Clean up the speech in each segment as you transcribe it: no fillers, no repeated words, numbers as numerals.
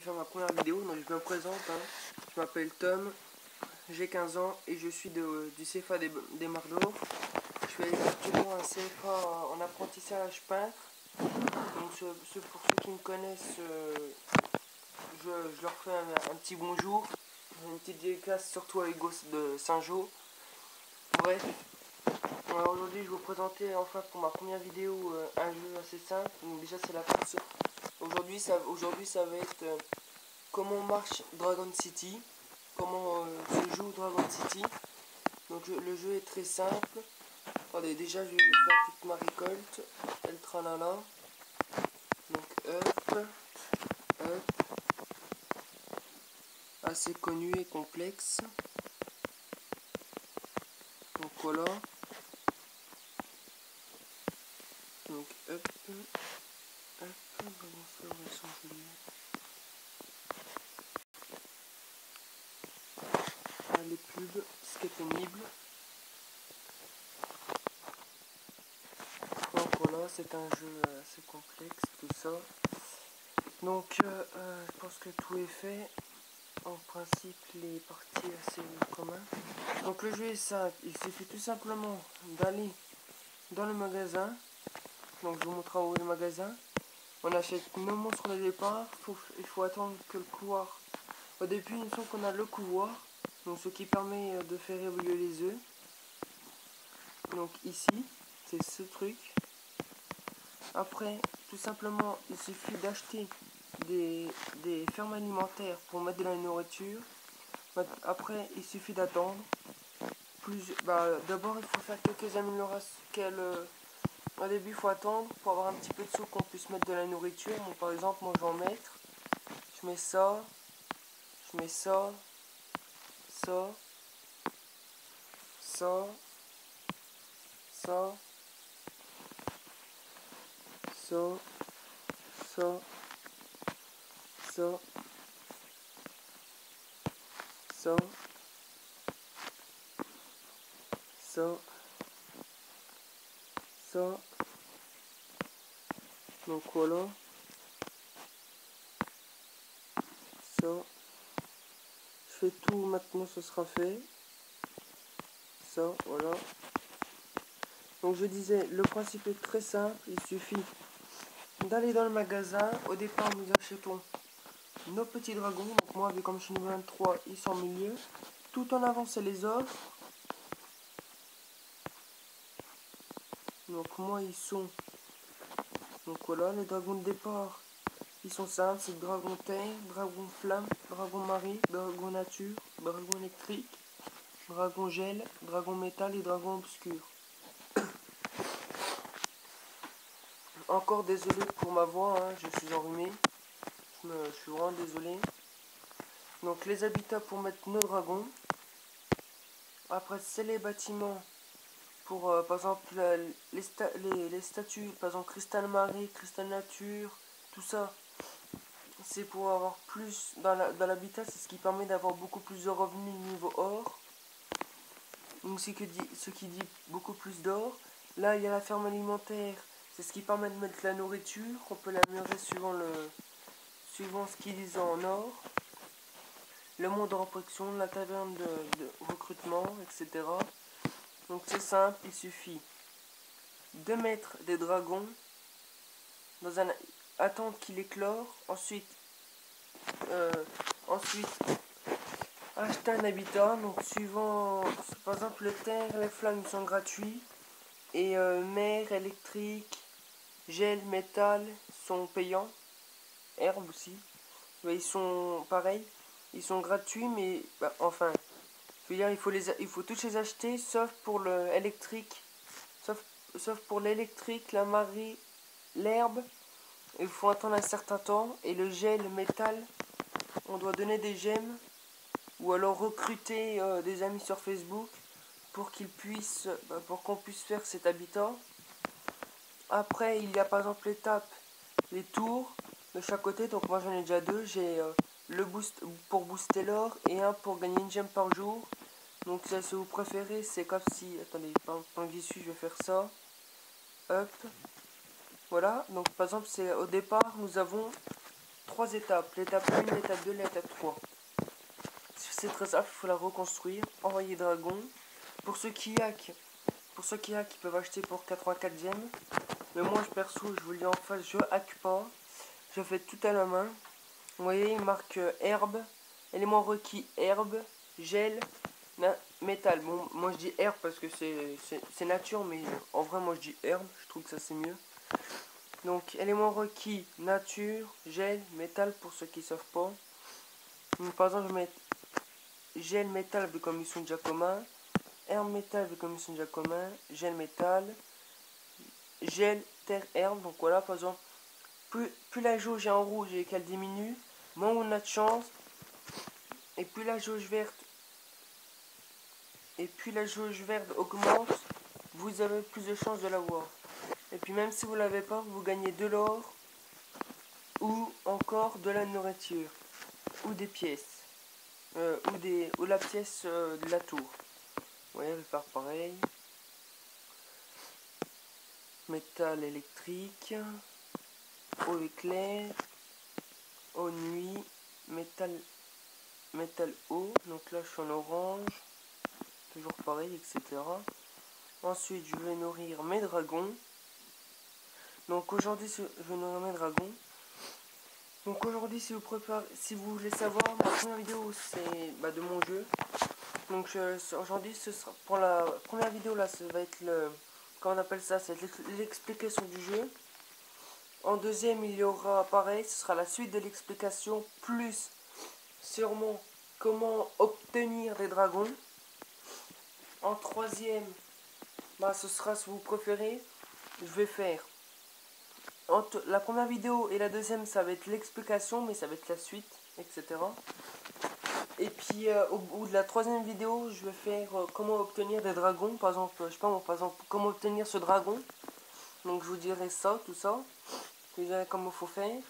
faire ma première vidéo, donc je me présente, hein. Je m'appelle Tom, j'ai 15 ans et je suis du CFA des Mardor. Je fais actuellement un CFA en apprentissage peintre. Donc pour ceux qui me connaissent, je leur fais un petit bonjour, une petite dédicace surtout à Hugo de Saint-Jean. Bref, aujourd'hui je vais vous présenter enfin pour ma première vidéo un jeu assez simple. Donc déjà c'est la partie. Aujourd'hui ça va être comment marche Dragon City, comment se joue Dragon City. Donc le jeu est très simple. Attendez, déjà je vais faire toute ma récolte. El tralala. Donc up, assez connu et complexe. Donc voilà. Donc up, les pubs, ce qui est pénible. Donc voilà, c'est un jeu assez complexe, tout ça. Donc je pense que tout est fait. En principe, les parties assez communes. Donc le jeu est simple, il suffit tout simplement d'aller dans le magasin. Donc je vous montre en haut le magasin. On achète nos monstres au départ. Il faut attendre que le couloir. Au début, il me semble qu'on a le couloir, donc ce qui permet de faire évoluer les œufs. Donc ici, c'est ce truc. Après, tout simplement, il suffit d'acheter des fermes alimentaires pour mettre de la nourriture. Après, il suffit d'attendre. D'abord, il faut faire quelques améliorations. Au début, il faut attendre pour avoir un petit peu de sous qu'on puisse mettre de la nourriture. Donc, par exemple, moi, je vais en mettre. Je mets ça. Je mets ça. Ça. Ça. Ça. Ça. Ça. Ça. Ça. Ça. Ça. Donc voilà. Ça. Je fais tout maintenant, ce sera fait. Ça, voilà. Donc je disais, le principe est très simple. Il suffit d'aller dans le magasin. Au départ, nous achetons nos petits dragons. Donc moi, vu comme je suis niveau 23, ils sont au milieu. Tout en avant, c'est les offres. Donc moi, ils sont... Donc voilà, les dragons de départ. Ils sont simples, c'est dragon terre, dragon flamme, dragon marée, dragon nature, dragon électrique, dragon gel, dragon métal et dragon obscur. Encore désolé pour ma voix, hein, je suis enrhumé. Je suis vraiment désolé. Donc les habitats pour mettre nos dragons. Après c'est les bâtiments pour par exemple les statues, par exemple cristal marée, cristal nature, tout ça. C'est pour avoir plus dans l'habitat, c'est ce qui permet d'avoir beaucoup plus de revenus niveau or. Donc ce qui dit beaucoup plus d'or. Là il y a la ferme alimentaire, c'est ce qui permet de mettre la nourriture. On peut l'améliorer suivant ce qu'ils disent en or. Le monde de reproduction, la taverne de recrutement, etc. Donc c'est simple, il suffit de mettre des dragons dans un attendre qu'il éclore, ensuite acheter un habitat. Donc suivant, par exemple le terre, les flammes sont gratuits et mer, électrique, gel, métal sont payants, herbe aussi. Mais ils sont pareils, ils sont gratuits, mais enfin, je veux dire, il faut tous les acheter sauf pour l'électrique, sauf pour l'électrique, la marée, l'herbe. Il faut attendre un certain temps. Et le gel, le métal, on doit donner des gemmes ou alors recruter des amis sur Facebook pour pour qu'on puisse faire cet habitat. Après, il y a par exemple l'étape, les tours de chaque côté. Donc moi j'en ai déjà deux. J'ai le boost pour booster l'or et un pour gagner une gemme par jour. Donc ça, si vous préférez, c'est comme si... Attendez, pendant que j'y suis, je vais faire ça. Hop. Voilà. Donc par exemple, c'est au départ, nous avons 3 étapes. L'étape 1, l'étape 2, l'étape 3. C'est très simple, il faut la reconstruire. Envoyer dragon. Pour ceux qui hack, ils peuvent acheter pour 84 gemmes. Mais moi, perso, je vous le dis en face, je hack pas. Je fais tout à la main. Vous voyez, il marque herbe, élément requis herbe, gel, métal. Bon, moi je dis herbe parce que c'est nature, mais en vrai, moi je dis herbe, je trouve que ça c'est mieux. Donc, élément requis nature, gel, métal pour ceux qui ne savent pas. Donc, par exemple, je mets gel métal vu comme ils sont déjà communs, herbe métal vu comme ils sont déjà communs, gel métal, gel terre herbe. Donc voilà, par exemple, plus la jauge est en rouge et qu'elle diminue, moins on a de chance. Et plus la jauge verte augmente, vous avez plus de chances de l'avoir. Et puis même si vous l'avez pas, vous gagnez de l'or ou encore de la nourriture ou des pièces ou la pièce de la tour. Vous voyez, je vais faire pareil. Métal électrique, eau éclair, eau nuit, métal eau. Donc là je suis en orange, toujours pareil, etc. Ensuite je vais nourrir mes dragons. Donc aujourd'hui je vais nourrir mes dragons. Donc aujourd'hui si vous voulez savoir, ma première vidéo c'est de mon jeu. Donc aujourd'hui ce sera pour la première vidéo là, ça va être comment on appelle ça, c'est l'explication du jeu. En deuxième il y aura pareil, ce sera la suite de l'explication plus sûrement comment obtenir des dragons. En troisième, ce sera si vous préférez, je vais faire entre la première vidéo et la deuxième, ça va être l'explication, mais ça va être la suite, etc. Et puis au bout de la troisième vidéo, je vais faire comment obtenir des dragons. Par exemple, je sais pas moi, par exemple, comment obtenir ce dragon. Donc je vous dirai ça, tout ça. Je vous dirai comment il faut faire.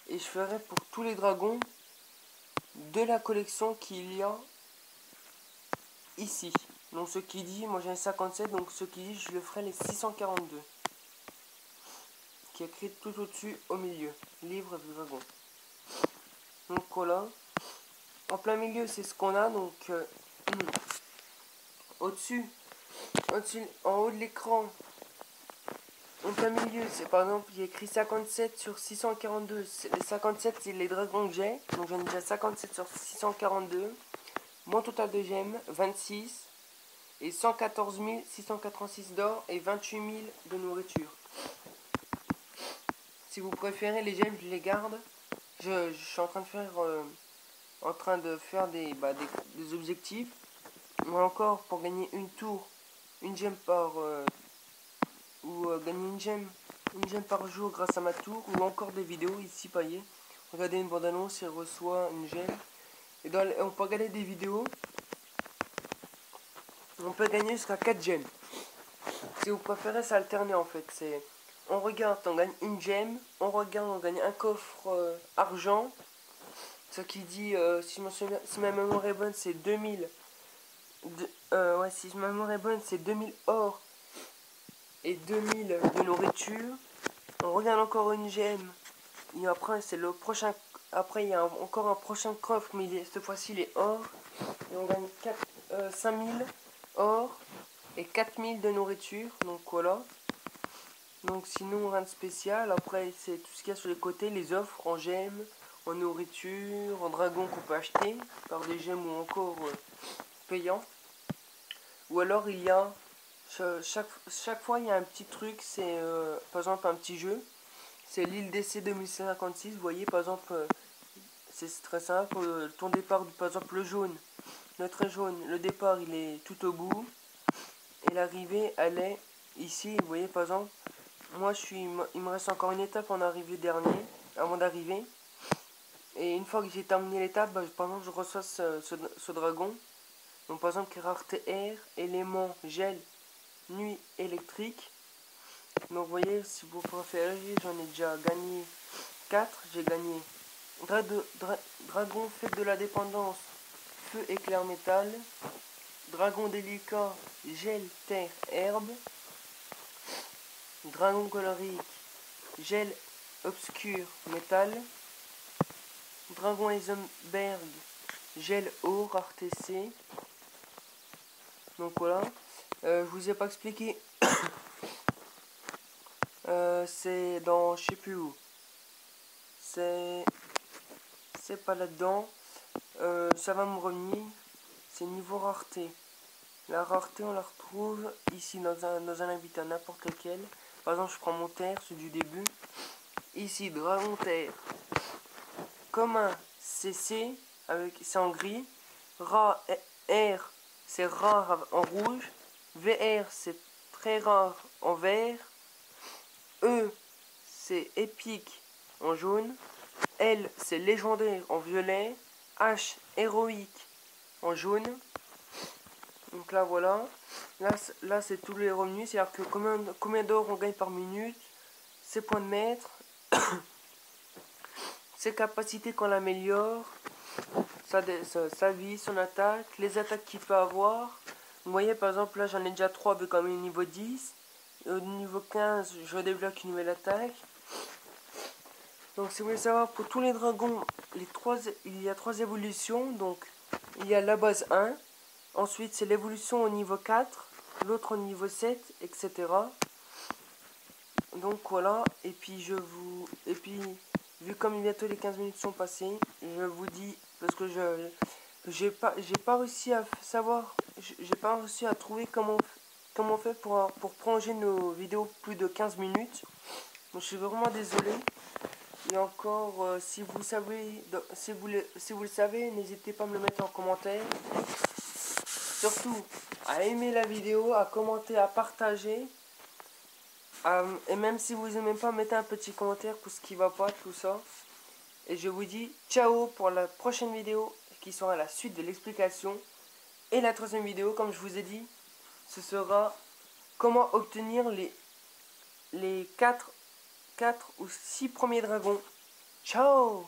Et je ferai pour tous les dragons de la collection qu'il y a ici. Donc ce qui dit, moi j'ai un 57, donc ce qui dit, je le ferai les 642. Qui est écrit tout au-dessus, au milieu. Livre du dragon. Donc voilà. En plein milieu, c'est ce qu'on a. Donc au-dessus, en haut de l'écran, en plein milieu, c'est par exemple, il y a écrit 57 sur 642. Les 57, c'est les dragons que j'ai. Donc j'en ai déjà 57 sur 642. Mon total de gemmes, 26. Et 114 686 d'or et 28 000 de nourriture. Si vous préférez les gemmes, je les garde. Je suis en train de faire des objectifs. Ou encore pour gagner une tour, une gemme par gagner une gemme par jour grâce à ma tour, ou encore des vidéos ici paillées. Regardez une bande annonce et reçoit une gemme. Et on peut regarder des vidéos. On peut gagner jusqu'à 4 gemmes. Si vous préférez s'alterner en fait, c'est on regarde, on gagne une gemme, on regarde, on gagne un coffre argent. Ce qui dit, si ma mémoire est bonne, c'est 2000. Ouais, si ma mémoire est bonne, c'est 2000 or et 2000 de nourriture. On regarde encore une gemme. Et après, c'est le prochain. Après, il y a encore un prochain coffre, mais cette fois-ci, il est or. Et on gagne 5000 or et 4000 de nourriture. Donc voilà. Donc sinon, rien de spécial. Après, c'est tout ce qu'il y a sur les côtés, les offres en gemmes, en nourriture, en dragon qu'on peut acheter par des gemmes ou encore payant. Ou alors il y a chaque fois il y a un petit truc, c'est par exemple un petit jeu. C'est l'île DC 2056, vous voyez par exemple, c'est très simple, ton départ, par exemple le jaune, notre jaune, le départ il est tout au bout, et l'arrivée elle est ici, vous voyez par exemple, moi il me reste encore une étape en arrivée dernier, avant d'arriver, et une fois que j'ai terminé l'étape, par exemple je reçois ce dragon, donc par exemple rareté air, élément gel, nuit électrique. Donc vous voyez, si vous préférez, j'en ai déjà gagné 4. J'ai gagné dragon fête de la dépendance, feu éclair métal, dragon délicat, gel terre herbe, dragon colorique, gel obscur métal, Dragon Heisenberg, gel O, rareté C. Donc voilà. Je vous ai pas expliqué. C'est dans je sais plus où. C'est pas là-dedans. Ça va me revenir. C'est niveau rareté. La rareté, on la retrouve ici dans un habitat n'importe lequel. Par exemple, je prends mon terre, celui du début. Ici, Dragon Terre. Commun, c'est C, c'est en gris. R, c'est rare en rouge. VR, c'est très rare en vert. E, c'est épique en jaune. L, c'est légendaire en violet. H, héroïque en jaune. Donc là, voilà. Là c'est tous les revenus. C'est-à-dire que combien d'or on gagne par minute. Ses points de maître. Ses capacités qu'on l'améliore. Sa vie, son attaque. Les attaques qu'il peut avoir. Vous voyez, par exemple, là, j'en ai déjà 3 avec quand même niveau 10. Et au niveau 15, je débloque une nouvelle attaque. Donc, si vous voulez savoir, pour tous les dragons, il y a 3 évolutions. Donc, il y a la base 1. Ensuite, c'est l'évolution au niveau 4. L'autre au niveau 7, etc. Donc, voilà. Et puis, vu comme bientôt les 15 minutes sont passées, je vous dis, parce que j'ai pas réussi à savoir, j'ai pas réussi à trouver comment on fait pour prolonger nos vidéos plus de 15 minutes. Donc, je suis vraiment désolé. Et encore, si vous savez, si vous le savez, n'hésitez pas à me le mettre en commentaire. Surtout, à aimer la vidéo, à commenter, à partager. Et même si vous n'aimez pas, mettez un petit commentaire pour ce qui va pas, tout ça. Et je vous dis ciao pour la prochaine vidéo qui sera la suite de l'explication. Et la troisième vidéo, comme je vous ai dit, ce sera comment obtenir les 4 ou 6 premiers dragons. Ciao!